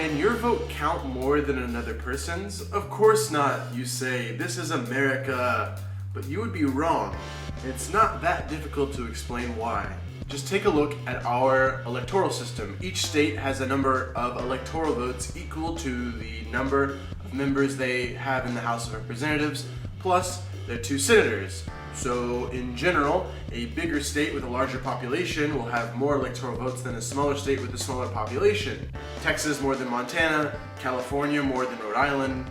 Can your vote count more than another person's? Of course not. You say, this is America, but you would be wrong. It's not that difficult to explain why. Just take a look at our electoral system. Each state has a number of electoral votes equal to the number of members they have in the House of Representatives, plus their 2 senators. So in general, a bigger state with a larger population will have more electoral votes than a smaller state with a smaller population. Texas more than Montana, California more than Rhode Island,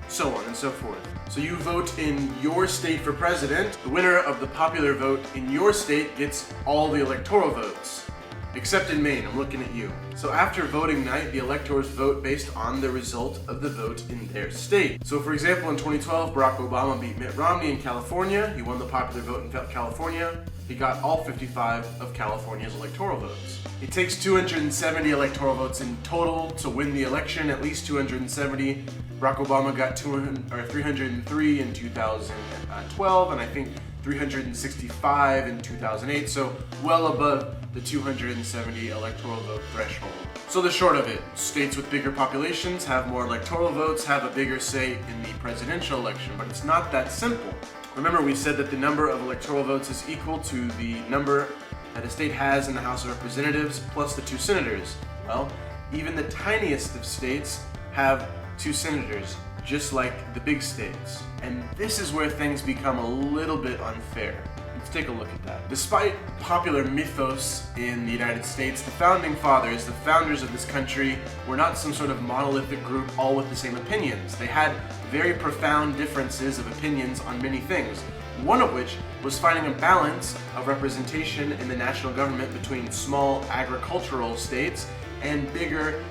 so on and so forth. So you vote in your state for president. The winner of the popular vote in your state gets all the electoral votes. Except in Maine, I'm looking at you. So after voting night, the electors vote based on the result of the vote in their state. So for example, in 2012, Barack Obama beat Mitt Romney in California. He won the popular vote in California. He got all 55 of California's electoral votes. It takes 270 electoral votes in total to win the election, at least 270. Barack Obama got 303 in 2012, and I think 365 in 2008, so well above the 270 electoral vote threshold. So the short of it, states with bigger populations have more electoral votes, have a bigger say in the presidential election, but it's not that simple. Remember, we said that the number of electoral votes is equal to the number that a state has in the House of Representatives plus the 2 senators. Well, even the tiniest of states have 2 senators, just like the big states. And this is where things become a little bit unfair. Let's take a look at that. Despite popular mythos in the United States, the founding fathers, the founders of this country, were not some sort of monolithic group all with the same opinions. They had very profound differences of opinions on many things, one of which was finding a balance of representation in the national government between small agricultural states and bigger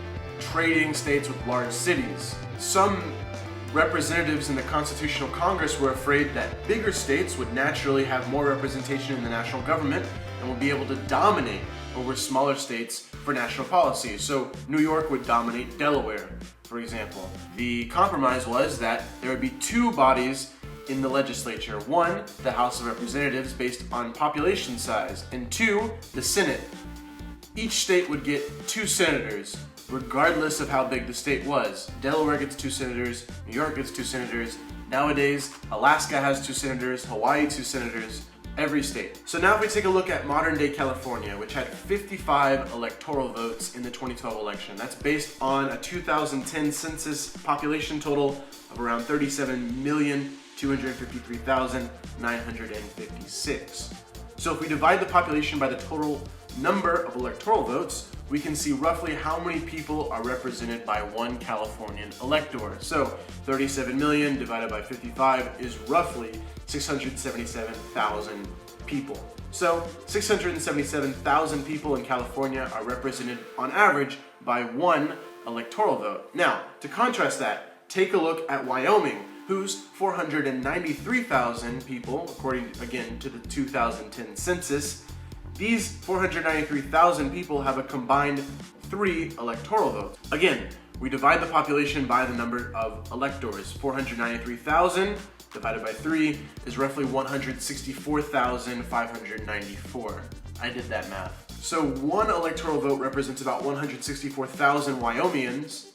trading states with large cities. Some representatives in the Constitutional Congress were afraid that bigger states would naturally have more representation in the national government and would be able to dominate over smaller states for national policy. So New York would dominate Delaware, for example. The compromise was that there would be 2 bodies in the legislature. 1, the House of Representatives based on population size, and 2, the Senate. Each state would get 2 senators, regardless of how big the state was. Delaware gets 2 senators, New York gets 2 senators. Nowadays, Alaska has 2 senators, Hawaii 2 senators, every state. So now if we take a look at modern day California, which had 55 electoral votes in the 2012 election. That's based on a 2010 census population total of around 37,253,956. So if we divide the population by the total number of electoral votes, we can see roughly how many people are represented by one Californian elector. So 37 million divided by 55 is roughly 677,000 people. So 677,000 people in California are represented on average by one electoral vote. Now, to contrast that, take a look at Wyoming, whose 493,000 people, according again to the 2010 census. These 493,000 people have a combined 3 electoral votes. Again, we divide the population by the number of electors. 493,000 divided by 3 is roughly 164,594. I did that math. So one electoral vote represents about 164,000 Wyomings,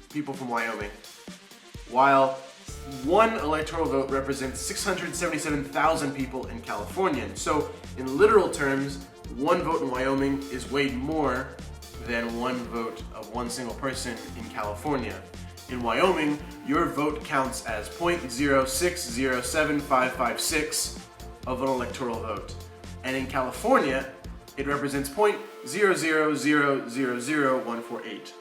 people from Wyoming, while one electoral vote represents 677,000 people in California. So in literal terms, one vote in Wyoming is weighed more than one vote of one single person in California. In Wyoming, your vote counts as 0.0607556 of an electoral vote. And in California, it represents 0.0000148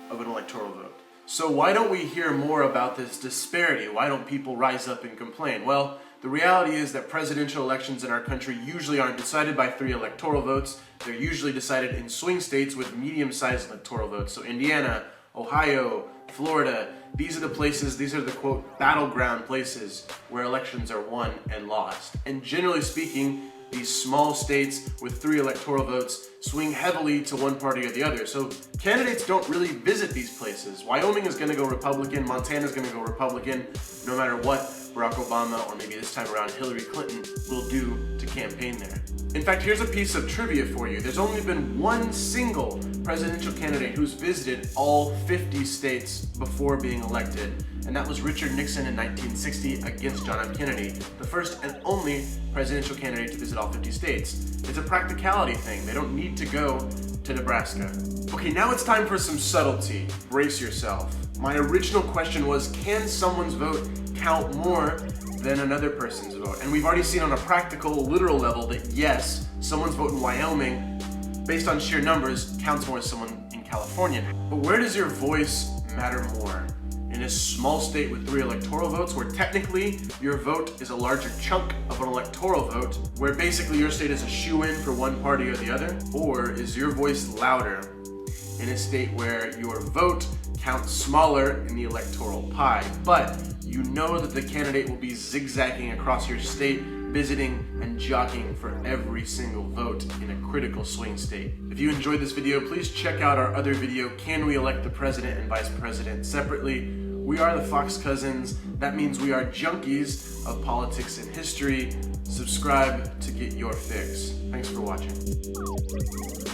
of an electoral vote. So why don't we hear more about this disparity? Why don't people rise up and complain? Well, the reality is that presidential elections in our country usually aren't decided by 3 electoral votes. They're usually decided in swing states with medium-sized electoral votes. So Indiana, Ohio, Florida, these are the quote, battleground places where elections are won and lost. And generally speaking, these small states with 3 electoral votes swing heavily to one party or the other. So candidates don't really visit these places. Wyoming is going to go Republican, Montana is going to go Republican, no matter what Barack Obama or maybe this time around Hillary Clinton will do to campaign there. In fact, here's a piece of trivia for you. There's only been one single presidential candidate who's visited all 50 states before being elected, and that was Richard Nixon in 1960 against John F. Kennedy, the first and only presidential candidate to visit all 50 states. It's a practicality thing. They don't need to go to Nebraska. Okay, now it's time for some subtlety. Brace yourself. My original question was, can someone's vote count more than another person's vote? And we've already seen on a practical, literal level that yes, someone's vote in Wyoming, based on sheer numbers, counts more than someone in California. But where does your voice matter more? In a small state with 3 electoral votes, where technically your vote is a larger chunk of an electoral vote, where basically your state is a shoe-in for one party or the other? Or is your voice louder in a state where your vote counts smaller in the electoral pie, but you know that the candidate will be zigzagging across your state, visiting and jockeying for every single vote in a critical swing state? If you enjoyed this video, please check out our other video, Can We Elect the President and Vice President Separately? We are the Fox Cousins. That means we are junkies of politics and history. Subscribe to get your fix. Thanks for watching.